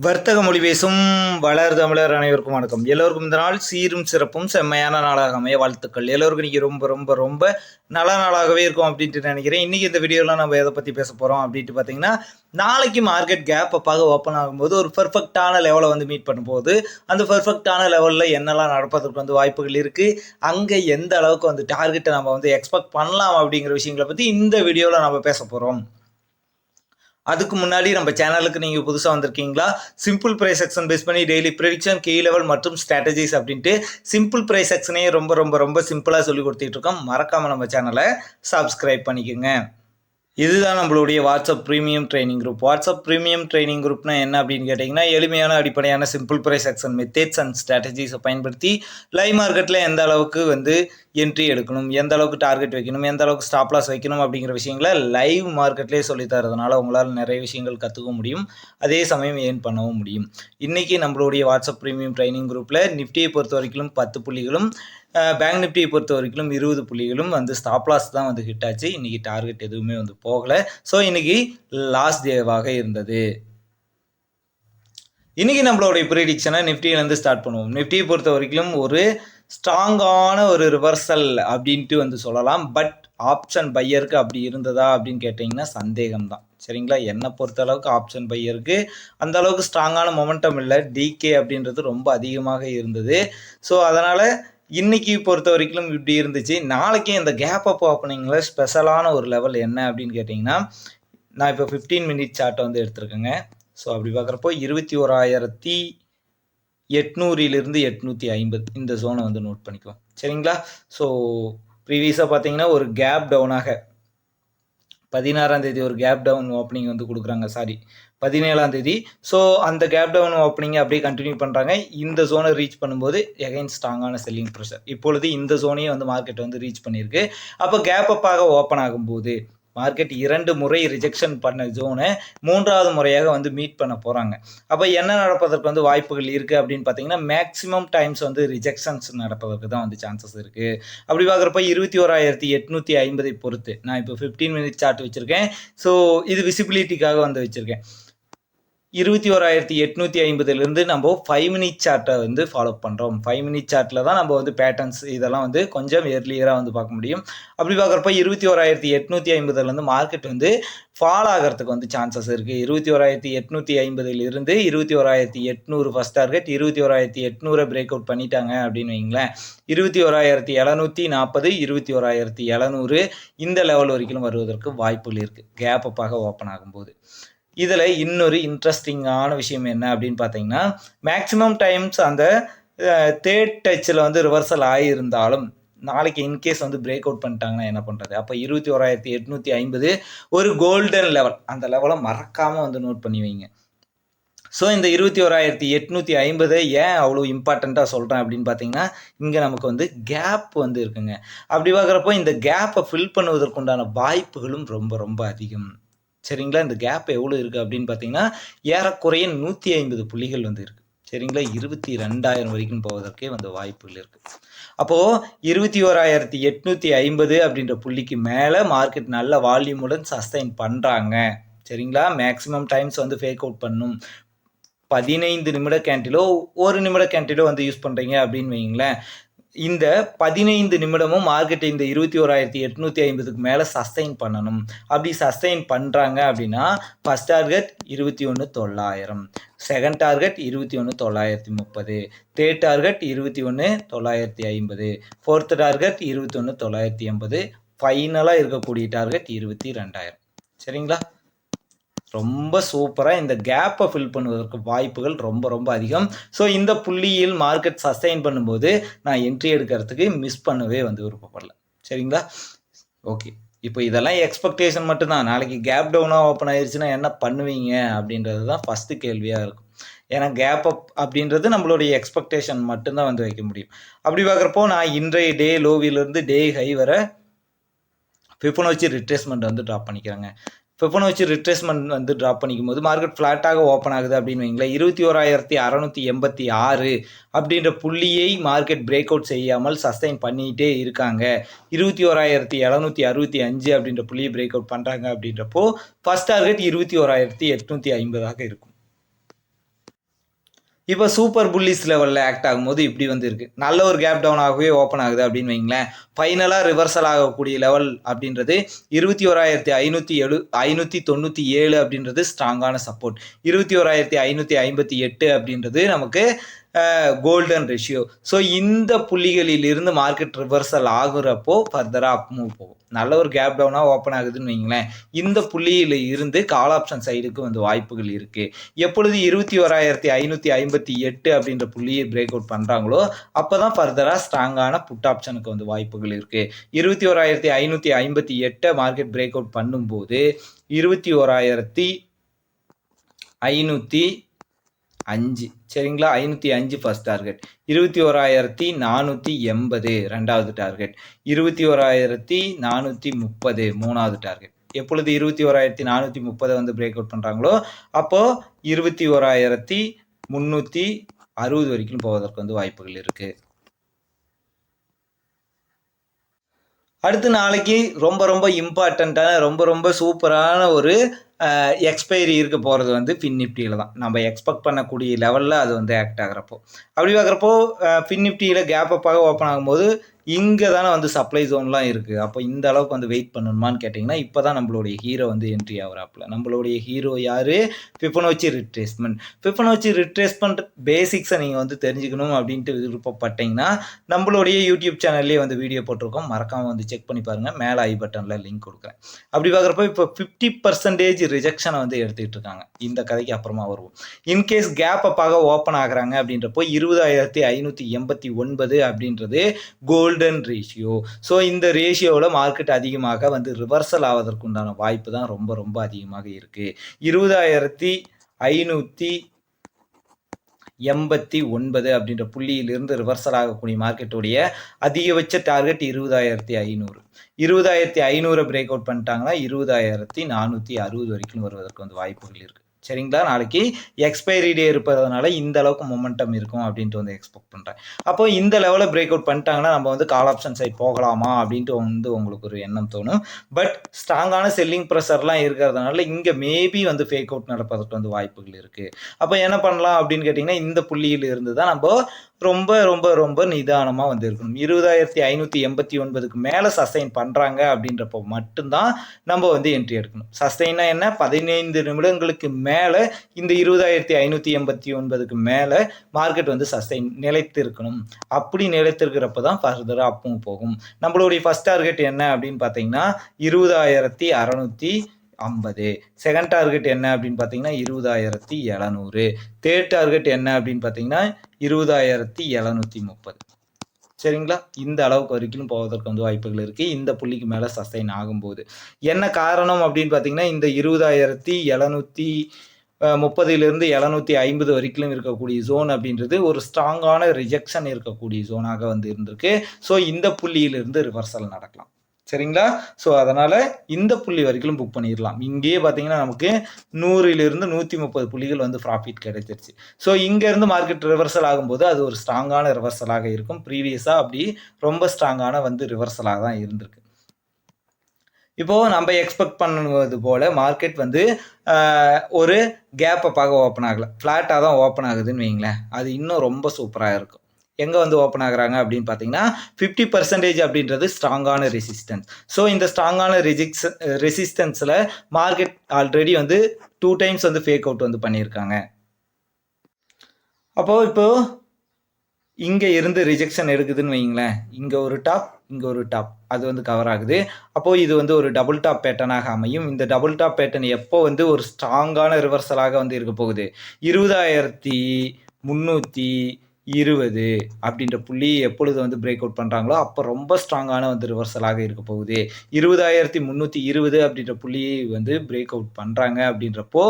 வர்த்தக மொழி பேசும் வளர் தமிழர் அனைவருக்கும் வணக்கம். எல்லோருக்கும் இந்த நாள் சீரும் சிறப்பும் செம்மையான நாளாக அமைய வாழ்த்துக்கள். எல்லோருக்கும் இன்றைக்கி ரொம்ப ரொம்ப ரொம்ப நல்ல நாளாகவே இருக்கும் அப்படின்ட்டு நினைக்கிறேன். இன்றைக்கி இந்த வீடியோவில் நம்ம எதை பற்றி பேச போகிறோம் அப்படின்ட்டு பார்த்தீங்கன்னா, நாளைக்கு மார்க்கெட் கேப் அப்பாக ஓப்பன் ஆகும்போது ஒரு பெர்ஃபெக்டான லெவலை வந்து மீட் பண்ணும்போது அந்த பெர்ஃபெக்டான லெவலில் என்னெல்லாம் நடப்பதற்கு வந்து வாய்ப்புகள் இருக்குது, அங்கே எந்த அளவுக்கு வந்து டார்கெட்டை நம்ம வந்து எக்ஸ்பெக்ட் பண்ணலாம் அப்படிங்கிற விஷயங்களை பற்றி இந்த வீடியோவில் நம்ம பேச போகிறோம். அதுக்கு முன்னாடி நம்ம சேனலுக்கு நீங்கள் புதுசாக வந்திருக்கீங்களா? சிம்பிள் ப்ரைஸ் செக்ஷன் பேஸ் பண்ணி டெய்லி ப்ரெடிக்ஷன், கீ லெவல் மற்றும் ஸ்ட்ராட்டஜிஸ் அப்படின்ட்டு சிம்பிள் ப்ரைஸ் செக்ஷனே ரொம்ப ரொம்ப ரொம்ப சிம்பிளாக சொல்லி கொடுத்துட்டு இருக்கோம். மறக்காமல் நம்ம சேனலை சப்ஸ்கிரைப் பண்ணிக்கோங்க. இதுதான் நம்மளுடைய WhatsApp premium training group. WhatsApp premium training குரூப்னா என்ன அப்படின்னு கேட்டிங்கன்னா, எளிமையான அடிப்படையான simple price action methods and ஸ்ட்ராட்டஜிஸை பயன்படுத்தி லைவ் மார்க்கெட்டில் எந்த அளவுக்கு வந்து என்ட்ரி எடுக்கணும், எந்த அளவுக்கு டார்கெட் வைக்கணும், எந்த அளவுக்கு ஸ்டாப் லாஸ் வைக்கணும் அப்படிங்கிற விஷயங்களை லைவ் மார்க்கெட்லேயே சொல்லி தரதுனால உங்களால் நிறைய விஷயங்கள் கற்றுக்க முடியும், அதே சமயம் ஏர்ன் பண்ணவும் முடியும். இன்றைக்கி நம்மளுடைய வாட்ஸ்அப் ப்ரீமியம் ட்ரைனிங் குரூப்பில் நிஃப்டியை பொறுத்த வரைக்கும் 10 புள்ளிகளும், பேங்க் நிஃப்டியை பொறுத்த வரைக்கும் 20 புள்ளிகளும் வந்து ஸ்டாப் லாஸ் தான் வந்து ஹிட் ஆச்சு. இன்றைக்கி டார்கெட் எதுவுமே வந்து போகலை. ஸோ இன்றைக்கி லாஸ்ட் டேவாக இருந்தது. இன்றைக்கி நம்மளுடைய ப்ரிடிக்ஷனை நிஃப்டியிலேருந்து ஸ்டார்ட் பண்ணுவோம். நிஃப்டியை பொறுத்த வரைக்கும் ஒரு ஸ்ட்ராங்கான ஒரு ரிவர்சல் அப்படின்ட்டு வந்து சொல்லலாம். பட் ஆப்ஷன் பையருக்கு அப்படி இருந்ததா அப்படின்னு கேட்டிங்கன்னா சந்தேகம்தான். சரிங்களா? என்னை பொறுத்த அளவுக்கு ஆப்ஷன் பையருக்கு அந்த அளவுக்கு ஸ்ட்ராங்கான மொமெண்டம் இல்லை. டிகே அப்படின்றது ரொம்ப அதிகமாக இருந்தது. ஸோ அதனால் இன்றைக்கி பொறுத்த வரைக்கும் இப்படி இருந்துச்சு. நாளைக்கு இந்த கேப் அப் ஓப்பனிங்கில் ஸ்பெஷலான ஒரு லெவல் என்ன அப்படின்னு கேட்டிங்கன்னா, நான் இப்போ 15 மினிட் சார்ட்டை வந்து எடுத்துருக்கேங்க. ஸோ அப்படி பார்க்குறப்போ 21,800 850 இந்த ஜோனை வந்து நோட் பண்ணிக்குவோம். சரிங்களா? ஸோ ப்ரீவியஸாக பார்த்தீங்கன்னா ஒரு கேப் டவுனாக 16ஆம் தேதி ஒரு கேப் டவுன் ஓப்பனிங் வந்து கொடுக்குறாங்க. 17ஆம் தேதி. ஸோ அந்த கேப் டவுன் ஓப்பனிங் அப்படியே கண்டினியூ பண்ணுறாங்க. இந்த ஜோனை ரீச் பண்ணும்போது எகைன் ஸ்ட்ராங்கான செல்லிங் ப்ரெஷர். இப்பொழுது இந்த ஜோனையே வந்து மார்க்கெட் வந்து ரீச் பண்ணியிருக்கு. அப்போ கேப் அப்பாக ஓப்பன் ஆகும்போது மார்க்கெட் 2 முறை ரிஜெக்ஷன் பண்ண ஜோனை 3வது முறையாக வந்து மீட் பண்ண போகிறாங்க. அப்போ என்ன நடப்பதற்கு வந்து வாய்ப்புகள் இருக்குது அப்படின்னு பார்த்தீங்கன்னா, மேக்ஸிமம் டைம்ஸ் வந்து ரிஜெக்ஷன்ஸ் நடப்பதற்கு தான் வந்து சான்சஸ் இருக்குது. அப்படி பார்க்குறப்ப 21,850 பொறுத்து நான் இப்போ 15 மினிட் சார்ட் வச்சுருக்கேன். ஸோ இது விசிபிலிட்டிக்காக வந்து வச்சுருக்கேன். 21,850 நம்ம 5 மினிட் சார்ட்டை வந்து ஃபாலோ பண்ணுறோம். 5 மினிட் சார்ட்டில் தான் நம்ம வந்து பேட்டர்ன்ஸ் இதெல்லாம் வந்து கொஞ்சம் எர்லியராக வந்து பார்க்க முடியும். அப்படி பார்க்குறப்ப 21,850 மார்க்கெட் வந்து ஃபால் ஆகிறதுக்கு வந்து சான்சஸ் இருக்குது. 21,850 21,800 ஃபஸ்ட் டார்கெட். 21,800 பிரேக் அவுட் பண்ணிட்டாங்க அப்படின்னு வைங்களேன். 21,740 21,700 இந்த லெவல் வரைக்கும் வருவதற்கு வாய்ப்புகள் இருக்குது கேப் அப்பாக ஓப்பன் ஆகும்போது. இதில் இன்னொரு இன்ட்ரெஸ்டிங்கான விஷயம் என்ன அப்படின்னு பார்த்தீங்கன்னா, மேக்ஸிமம் டைம்ஸ் அந்த தேர்ட் டச்சில் வந்து ரிவர்சல் ஆகியிருந்தாலும் நாளைக்கு இன்கேஸ் வந்து பிரேக் அவுட் பண்ணிட்டாங்கன்னா என்ன பண்ணுறது? அப்போ 21,850 ஒரு கோல்டன் லெவல். அந்த லெவலை மறக்காமல் வந்து நோட் பண்ணி வைங்க. ஸோ இந்த 21,850 ஏன் அவ்வளோ இம்பார்ட்டண்ட்டாக சொல்கிறேன் அப்படின்னு பார்த்தீங்கன்னா, இங்கே நமக்கு வந்து கேப் வந்து இருக்குங்க. அப்படி பார்க்குறப்போ இந்த கேப்பை ஃபில் பண்ணுவதற்குண்டான வாய்ப்புகளும் ரொம்ப ரொம்ப அதிகம். சரிங்களா? இந்த கேப் எவ்வளோ இருக்குது அப்படின்னு பார்த்தீங்கன்னா, ஏறக்குறைய 150 புள்ளிகள் வந்து இருக்குது. சரிங்களா? 22,000 வரைக்கும் போவதற்கே வந்து வாய்ப்புகள் இருக்குது. அப்போது 21,850 அப்படின்ற புள்ளிக்கு மேலே மார்க்கெட் நல்ல வால்யூமுடன் சஸ்டைன் பண்ணுறாங்க. சரிங்களா? மேக்ஸிமம் டைம்ஸ் வந்து ஃபேக் அவுட் பண்ணும். 15 நிமிட கேண்டிலோ 1 நிமிட கேண்டிலோ வந்து யூஸ் பண்ணுறீங்க அப்படின்னு வைங்களேன். இந்த 15 நிமிடமும் மார்க்கெட் இந்த 21,850க்கு மேலே சஸ்டைன் பண்ணணும். அப்படி சஸ்டைன் பண்ணுறாங்க அப்படின்னா first target 21,900, second target 21,930, third target 21,950, fourth target 21,980, ஃபைனலாக இருக்கக்கூடிய டார்கெட் 22,000. சரிங்களா? ரொம்ப சூப்பராக இந்த கேப்பை ஃபில் பண்ணுவதற்கு வாய்ப்புகள் ரொம்ப ரொம்ப அதிகம். ஸோ இந்த புள்ளியில் மார்க்கெட் சஸ்டைன் பண்ணும்போது நான் என்ட்ரி எடுக்கிறதுக்கு மிஸ் பண்ணவே வந்து விருப்பப்படல. சரிங்களா? ஓகே, இப்போ இதெல்லாம் எக்ஸ்பெக்டேஷன் மட்டும்தான். நாளைக்கு கேப் டவுனாக ஓப்பன் ஆயிடுச்சுன்னா என்ன பண்ணுவீங்க அப்படின்றது தான் ஃபஸ்ட்டு கேள்வியாக இருக்கும். ஏன்னா கேப் அப் அப்படின்றது நம்மளுடைய எக்ஸ்பெக்டேஷன் மட்டும்தான் வந்து வைக்க முடியும். அப்படி பார்க்குறப்போ நான் இன்றைய டே லோவிலிருந்து டே ஹை வர ஃபிபோனச்சி ரிட்ரேஸ்மெண்ட் வந்து ட்ராப் பண்ணிக்கிறேங்க. ஃபிபோனச்சி ரிட்ரேஸ்மெண்ட் வந்து ட்ராப் பண்ணிக்கும் போது மார்க்கெட் ஃப்ளாட்டாக ஓப்பன் ஆகுது அப்படின்னு வைங்களேன். 21,686 அப்படின்ற புள்ளியை மார்க்கெட் பிரேக் அவுட் செய்யாமல் சஸ்டைன் பண்ணிகிட்டே இருக்காங்க. 21,765 அப்படின்ற புள்ளியை பிரேக் அவுட் பண்ணுறாங்க அப்படின்றப்போ ஃபஸ்ட் டார்கெட் 21,850 இருக்கும். இப்போ சூப்பர் புல்லிஸ் லெவலில் ஆக்ட் ஆகும்போது இப்படி வந்து இருக்கு. நல்ல ஒரு கேப் டவுன் ஆகவே ஓப்பன் ஆகுது அப்படின்னு வைங்களேன். ஃபைனலாக ரிவர்சல் ஆகக்கூடிய லெவல் அப்படின்றது 21,597 அப்படின்றது ஸ்ட்ராங்கான சப்போர்ட். 21,558 அப்படின்றது நமக்கு கோல்டன் ரேஷியோ. ஸோ இந்த புள்ளிகளில் இருந்து மார்க்கெட் ரிவர்சல் ஆகுறப்போ ஃபர்தராக அப் மூவ் போகும். நல்ல ஒரு கேப் டவுனாக ஓப்பன் ஆகுதுன்னு வைங்களேன். இந்த புள்ளியில் இருந்து கால் ஆப்ஷன் சைடுக்கு வந்து வாய்ப்புகள் இருக்கு. எப்பொழுது 21,558 அப்படின்ற புள்ளியை பிரேக் அவுட் பண்றாங்களோ அப்பதான் ஃபர்தராக ஸ்ட்ராங்கான புட் ஆப்ஷனுக்கு வந்து வாய்ப்புகள் இருக்கு. 21,558 மார்க்கெட் பிரேக் அவுட் பண்ணும்போது 21,505 சரிங்களா, 505 ஃபர்ஸ்ட் டார்கெட், 21,480 ரெண்டாவது டார்கெட், 21,430 மூணாவது டார்கெட். எப்பொழுது 21,430 வந்து பிரேக் அவுட் பண்றாங்களோ அப்போ 21,360 வரைக்கும் போவதற்கு வந்து வாய்ப்புகள் இருக்கு. அடுத்து நாளைக்கு ரொம்ப ரொம்ப இம்பார்ட்டண்ட்டான ரொம்ப சூப்பரான ஒரு எக்ஸ்பைரி இருக்க போகிறது வந்து ஃபின் நிஃப்டியில் தான். நம்ம எக்ஸ்பெக்ட் பண்ணக்கூடிய லெவலில் அது வந்து ஆக்ட் ஆகிறப்போ அப்படி பார்க்குறப்போ ஃபின் நிஃப்டியில் கேப் அப்பாக ஓப்பன் ஆகும்போது இங்கே தானே வந்து சப்ளை ஜோன்லாம் இருக்குது. அப்போ இந்த அளவுக்கு வந்து வெயிட் பண்ணணுமான்னு கேட்டிங்கன்னா இப்போ தான் நம்மளுடைய ஹீரோ வந்து என்ட்ரி ஆகிறாப்புல. நம்மளுடைய ஹீரோ யார்? ஃபிபொனாச்சி ரிட்ரேஸ்மெண்ட். ஃபிபொனாச்சி ரிட்ரேஸ்மெண்ட் பேசிக்ஸை நீங்கள் வந்து தெரிஞ்சுக்கணும் அப்படின்ட்டு விருப்பப்பட்டீங்கன்னா நம்மளுடைய யூடியூப் சேனல்லே வந்து வீடியோ போட்டிருக்கோம், மறக்காமல் வந்து செக் பண்ணி பாருங்கள். மேலே ஐ பட்டனில் லிங்க் கொடுக்குறேன். அப்படி பார்க்குறப்போ இப்போ 50% ரிஜெக்ஷனை வந்து எடுத்துக்கிட்டு இருக்காங்க. இந்த கதைக்கு அப்புறமா வருவோம். இன்கேஸ் கேப் அப்பாக ஓப்பன் ஆகுறாங்க அப்படின்றப்போ 20,589 அப்படின்றது கோல்டன் ரேஷியோ. ஸோ இந்த ரேஷியோவில் மார்க்கெட் அதிகமாக வந்து ரிவர்சல் ஆவதற்கு உண்டான வாய்ப்பு தான் ரொம்ப அதிகமாக இருக்கு. 20,589 அப்படின்ற புள்ளியிலிருந்து ரிவர்சல் ஆகக்கூடிய மார்க்கெட்டுடைய அதிகபட்ச டார்கெட் 20,500. 20,500 பிரேக் அவுட் பண்ணிட்டாங்கன்னா 20,460 வரைக்கும் வருவதற்கு வந்து வாய்ப்புகள் இருக்கு. சரிங்களா, நாளைக்கு எக்ஸ்பைரி டே இருப்பதனால இந்த அளவுக்கு மொமெண்டம் இருக்கும் அப்படின்ட்டு வந்து எக்ஸ்பெக்ட் பண்ணுறேன். அப்போ இந்த லெவலில் பிரேக் அவுட் பண்ணிட்டாங்கன்னா நம்ம வந்து கால் ஆப்ஷன் சைட் போகலாமா அப்படின்ட்டு வந்து உங்களுக்கு ஒரு எண்ணம் தோணும். பட் ஸ்ட்ராங்கான செல்லிங் ப்ரெஷர்லாம் இருக்கிறதுனால இங்கே மேபி வந்து ஃபேக் அவுட் நடப்பதற்கு வந்து வாய்ப்புகள் இருக்குது. அப்போ என்ன பண்ணலாம் அப்படின்னு கேட்டிங்கன்னா இந்த புள்ளியில் இருந்து தான் நம்ம ரொம்ப நிதானமாக வந்து இருக்கணும். 20,589க்கு மேலே சஸ்டைன் பண்ணுறாங்க அப்படின்றப்போ மட்டும்தான் நம்ம வந்து என்ட்ரி எடுக்கணும். சஸ்டைனா என்ன? 15 நிமிடங்களுக்கு மேலே இந்த 20,589க்கு மேலே மார்க்கெட் வந்து சஸ்டைன் நிலைத்து இருக்கணும். அப்படி நிலைத்திருக்கிறப்ப தான் ஃபர்தராக அப்பும் போகும். நம்மளுடைய ஃபர்ஸ்ட் டார்கெட் என்ன அப்படின்னு பார்த்தீங்கன்னா 20,650. செகண்ட் டார்கெட் என்ன அப்படின்னு பார்த்தீங்கன்னா 20,700. தேர்ட் டார்கெட் என்ன அப்படின்னு பார்த்தீங்கன்னா 20,730. சரிங்களா, இந்த அளவுக்கு வரைக்கும் போவதற்கு வந்து வாய்ப்புகள் இருக்குது. இந்த புள்ளிக்கு மேலே சஸ்டைன் ஆகும்போது என்ன காரணம் அப்படின்னு பார்த்தீங்கன்னா இந்த 20,730 750 வரைக்கும் இருக்கக்கூடிய ஜோன் அப்படின்றது ஒரு ஸ்ட்ராங்கான ரிஜெக்ஷன் இருக்கக்கூடிய ஜோனாக வந்து இருந்திருக்கு. ஸோ இந்த புள்ளியிலிருந்து ரிவர்சல் நடக்கலாம். சரிங்களா, ஸோ அதனால் இந்த புள்ளி வரைக்கும் புக் பண்ணிடலாம். இங்கேயே பார்த்தீங்கன்னா நமக்கு 100லிருந்து 130 புள்ளிகள் வந்து ப்ராஃபிட் கிடைச்சிருச்சு. ஸோ இங்கேருந்து மார்க்கெட் ரிவர்சல் ஆகும்போது அது ஒரு ஸ்ட்ராங்கான ரிவர்சலாக இருக்கும். ப்ரீவியஸாக அப்படி ரொம்ப ஸ்ட்ராங்கான வந்து ரிவர்சலாக தான் இருந்திருக்கு. இப்போது நம்ம எக்ஸ்பெக்ட் பண்ணுவது போல் மார்க்கெட் வந்து ஒரு கேப் அப்பாக ஓப்பன் ஆகலை, ஃப்ளாட்டாக தான் ஓப்பன் ஆகுதுன்னு வைங்களேன். அது இன்னும் ரொம்ப சூப்பராக இருக்கும். எங்கே வந்து ஓப்பன் ஆகுறாங்க அப்படின்னு பார்த்தீங்கன்னா 50% அப்படின்றது ஸ்ட்ராங்கான ரெசிஸ்டன்ஸ். ஸோ இந்த ஸ்ட்ராங்கான ரெசிஸ்டன்ஸில் மார்க்கெட் ஆல்ரெடி வந்து 2 டைம்ஸ் வந்து ஃபேக் அவுட் வந்து பண்ணியிருக்காங்க. அப்போது இப்போது இங்கே இருந்து ரிஜெக்ஷன் எடுக்குதுன்னு வைங்களேன். இங்கே ஒரு டாப், இங்கே ஒரு டாப், அது வந்து கவர் ஆகுது. அப்போது இது வந்து ஒரு டபுள் டாப் பேட்டர்னாக அமையும். இந்த டபுள் டாப் பேட்டர்ன் எப்போ வந்து ஒரு ஸ்ட்ராங்கான ரிவர்சலாக வந்து இருக்க போகுது? 20,320 அப்படின்ற புள்ளி எப்பொழுது வந்து பிரேக் அவுட் பண்ணுறாங்களோ அப்போ ரொம்ப ஸ்ட்ராங்கான வந்து ரிவர்சலாக இருக்க போகுது. 20,320 அப்படின்ற புள்ளியை வந்து பிரேக் அவுட் பண்ணுறாங்க அப்படின்றப்போ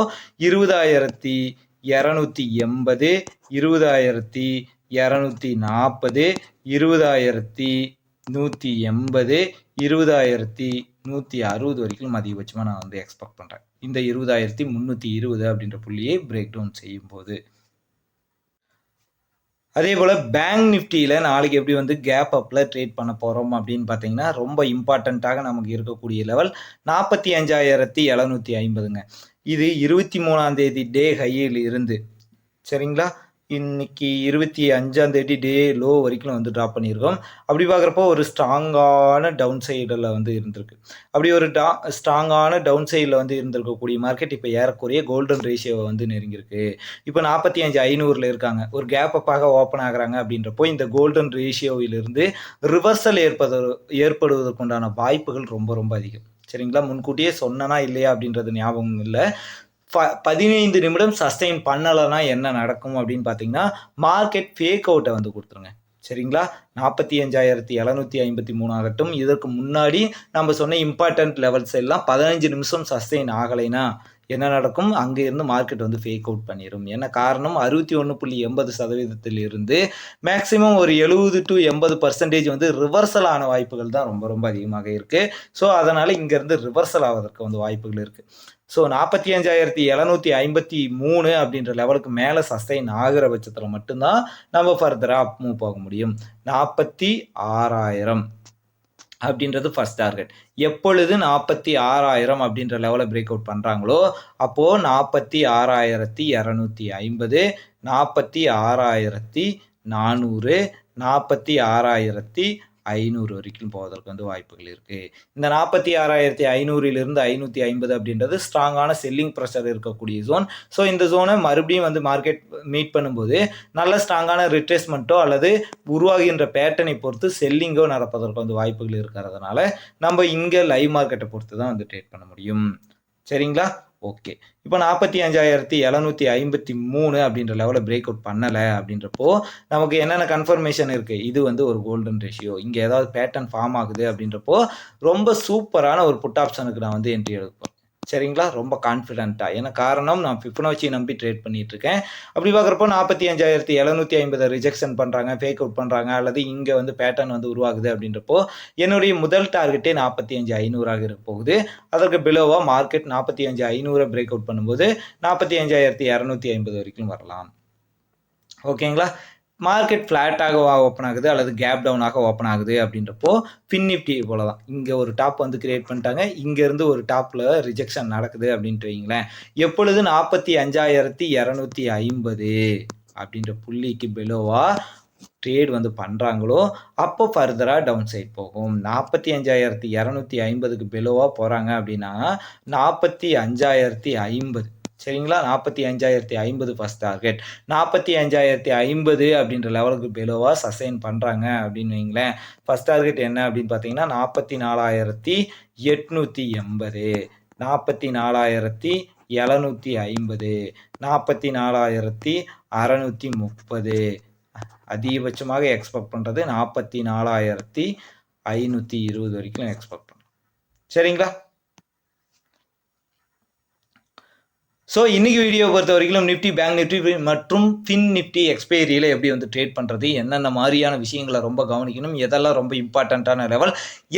20,280, 20,240, 20,180, 20,160 வரைக்கும் அதிகபட்சமாக நான் வந்து எக்ஸ்பெக்ட் பண்ணுறேன். இந்த 20,320 அப்படின்ற புள்ளியை பிரேக் டவுன் செய்யும் போது. அதே போல் பேங்க் நிஃப்டியில் நாளைக்கு எப்படி வந்து கேப் அப்பில் ட்ரேட் பண்ண போகிறோம் அப்படின்னு பார்த்தீங்கன்னா ரொம்ப இம்பார்ட்டண்ட்டாக நமக்கு இருக்கக்கூடிய லெவல் 45,750ங்க. இது 23ஆம் தேதி டே ஹையில் இருந்து, சரிங்களா, இன்னைக்கு 25ஆம் தேதி டே லோ வரைக்கும் வந்து ட்ராப் பண்ணியிருக்கோம். அப்படி பார்க்குறப்போ ஒரு ஸ்ட்ராங்கான டவுன் சைடில் வந்து இருந்திருக்கு. அப்படி ஒரு ஸ்ட்ராங்கான டவுன் சைடில் வந்து இருந்திருக்கக்கூடிய மார்க்கெட் இப்போ ஏறக்குறைய கோல்டன் ரேஷியோவை வந்து நெருங்கியிருக்கு. இப்போ 45,500 இருக்காங்க. ஒரு கேப் அப்பாக ஓப்பன் ஆகுறாங்க அப்படின்றப்போ இந்த கோல்டன் ரேஷியோவிலிருந்து ரிவர்சல் ஏற்படுவதற்குண்டான வாய்ப்புகள் ரொம்ப ரொம்ப அதிகம். சரிங்களா? முன்கூட்டியே சொன்னனா இல்லையா அப்படின்றது ஞாபகம் இல்லை. 15 நிமிடம் சஸ்டெயின் பண்ணலைன்னா என்ன நடக்கும் அப்படின்னு பார்த்தீங்கன்னா, மார்க்கெட் ஃபேக் அவுட்டை வந்து கொடுத்துருங்க. சரிங்களா? 45,753 ஆகட்டும், இதற்கு முன்னாடி நம்ம சொன்ன இம்பார்ட்டன்ட் லெவல்ஸ் எல்லாம் 15 நிமிஷம் சஸ்டெயின் ஆகலைன்னா என்ன நடக்கும்? அங்கே இருந்து மார்க்கெட் வந்து ஃபேக் அவுட் பண்ணிடும். என்ன காரணம்? 61.80% இருந்து மேக்ஸிமம் ஒரு 70 to 80% வந்து ரிவர்சல் ஆன வாய்ப்புகள் தான் ரொம்ப ரொம்ப அதிகமாக இருக்கு. ஸோ அதனால இங்கேருந்து ரிவர்சல் ஆவதற்கு வந்து வாய்ப்புகள் இருக்கு. ஸோ 45,753 அப்படின்ற லெவலுக்கு மேலே சஸ்டெயின் ஆகிற பட்சத்தில் மட்டும்தான் நம்ம ஃபர்தராக அப் மூவ் போக முடியும். 46,000 அப்படின்றது ஃபர்ஸ்ட் டார்கெட். எப்பொழுது 46,000 அப்படின்ற லெவலை பிரேக் அவுட் பண்ணுறாங்களோ அப்போது 46,250, 46,400, 46,500 வரைக்கும் போவதற்கு வந்து வாய்ப்புகள் இருக்குது. இந்த 46,500 550 அப்படின்றது ஸ்ட்ராங்கான செல்லிங் ப்ரெஷர் இருக்கக்கூடிய ஜோன். ஸோ இந்த ஜோனை மறுபடியும் வந்து மார்க்கெட் மீட் பண்ணும்போது நல்ல ஸ்ட்ராங்கான ரிட்ரேஸ்மெண்ட்டோ அல்லது உருவாகின்ற பேட்டர்னை பொறுத்து செல்லிங்கோ நடப்பதற்கு வந்து வாய்ப்புகள் இருக்கிறதுனால நம்ம இங்கே லைவ் மார்க்கெட்டை பொறுத்து தான் வந்து ட்ரேட் பண்ண முடியும். சரிங்களா? ஓகே. இப்போ 45,753 அப்படின்ற லெவலை பிரேக் அவுட் பண்ணலை அப்படின்றப்போ நமக்கு என்னென்ன கன்ஃபர்மேஷன் இருக்குது? இது வந்து ஒரு கோல்டன் ரேஷியோ. இங்கே ஏதாவது பேட்டர்ன் ஃபார்ம் ஆகுது அப்படின்றப்போ ரொம்ப சூப்பரான ஒரு புட் ஆப்ஷனுக்கு நான் வந்து என்ட்ரி எடுப்பேன். சரிங்களா? ரொம்ப கான்ஃபிடென்ட்டாக. ஏன்னா காரணம் நான் ஃபிபனாச்சி நம்பி ட்ரேட் பண்ணிட்டு இருக்கேன். அப்படி பார்க்குறப்போ 45,750 ரிஜெக்ஷன் பண்ணுறாங்க, ஃபேக் அவுட் பண்ணுறாங்க, அல்லது இங்கே வந்து பேட்டர்ன் வந்து உருவாகுது அப்படின்றப்போ என்னுடைய முதல் டார்கெட்டே 45,500 இருக்க போகுது. அதற்கு பிலோவாக மார்க்கெட் 45,500 பிரேக் அவுட் பண்ணும்போது 45,250 வரைக்கும் வரலாம். ஓகேங்களா? மார்க்கெட் ஃப்ளாட்டாக ஓப்பன் ஆகுது அல்லது கேப் டவுனாக ஓப்பன் ஆகுது அப்படின்றப்போ ஃபின் நிஃப்டி போல தான். இங்கே ஒரு டாப் வந்து கிரியேட் பண்ணிட்டாங்க, இங்கேருந்து ஒரு டாப்பில் ரிஜெக்ஷன் நடக்குது அப்படின்ட்டு வைங்களேன். எப்பொழுது 45,250 அப்படின்ற புள்ளிக்கு பிலோவாக ட்ரேட் வந்து பண்ணுறாங்களோ அப்போ ஃபர்தராக டவுன் சைட் போகும். 45,250க்கு பிலோவாக போகிறாங்க அப்படின்னா 45,050. சரிங்களா? 45,050 ஃபர்ஸ்ட் டார்கெட். 45,050 அப்படின்ற லெவலுக்கு பிலோவாக சஸ்டெயின் பண்ணுறாங்க அப்படின்னு வைங்களேன். ஃபர்ஸ்ட் டார்கெட் என்ன அப்படின்னு பார்த்தீங்கன்னா 44,880, 44,750, 44,630. அதிகபட்சமாக எக்ஸ்பெக்ட் பண்ணுறது 44,520 வரைக்கும் எக்ஸ்பெக்ட் பண்ணுறோம். சரிங்களா? ஸோ இன்றைக்கி வீடியோ பொறுத்த வரைக்கும் நிஃப்டி, பேங்க் நிஃப்டி மற்றும் ஃபின் நிஃப்டி எக்ஸ்பைரியில் எப்படி வந்து ட்ரேட் பண்ணுறது, என்னென்ன மாதிரியான விஷயங்களை ரொம்ப கவனிக்கணும், எதெல்லாம் ரொம்ப இம்பார்ட்டண்ட்டான லெவல்,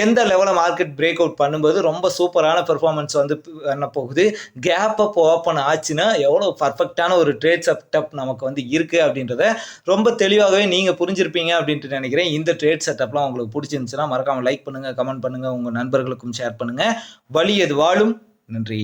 எந்த லெவலில் மார்க்கெட் பிரேக் அவுட் பண்ணும்போது ரொம்ப சூப்பரான பெர்ஃபார்மன்ஸ் வந்து பண்ண போகுது, கேப் அப் ஓப்பன் ஆச்சுன்னா எவ்வளோ பர்ஃபெக்டான ஒரு ட்ரேட் செட்டப் நமக்கு வந்து இருக்குது அப்படின்றத ரொம்ப தெளிவாகவே நீங்கள் புரிஞ்சிருப்பீங்க அப்படின்ட்டு நினைக்கிறேன். இந்த ட்ரேட் செட்டப்லாம் உங்களுக்கு பிடிச்சிருந்துச்சுன்னா மறக்காமல் லைக் பண்ணுங்கள், கமெண்ட் பண்ணுங்கள், உங்கள் நண்பர்களுக்கும் ஷேர் பண்ணுங்கள். வழி எது வாழும். நன்றி.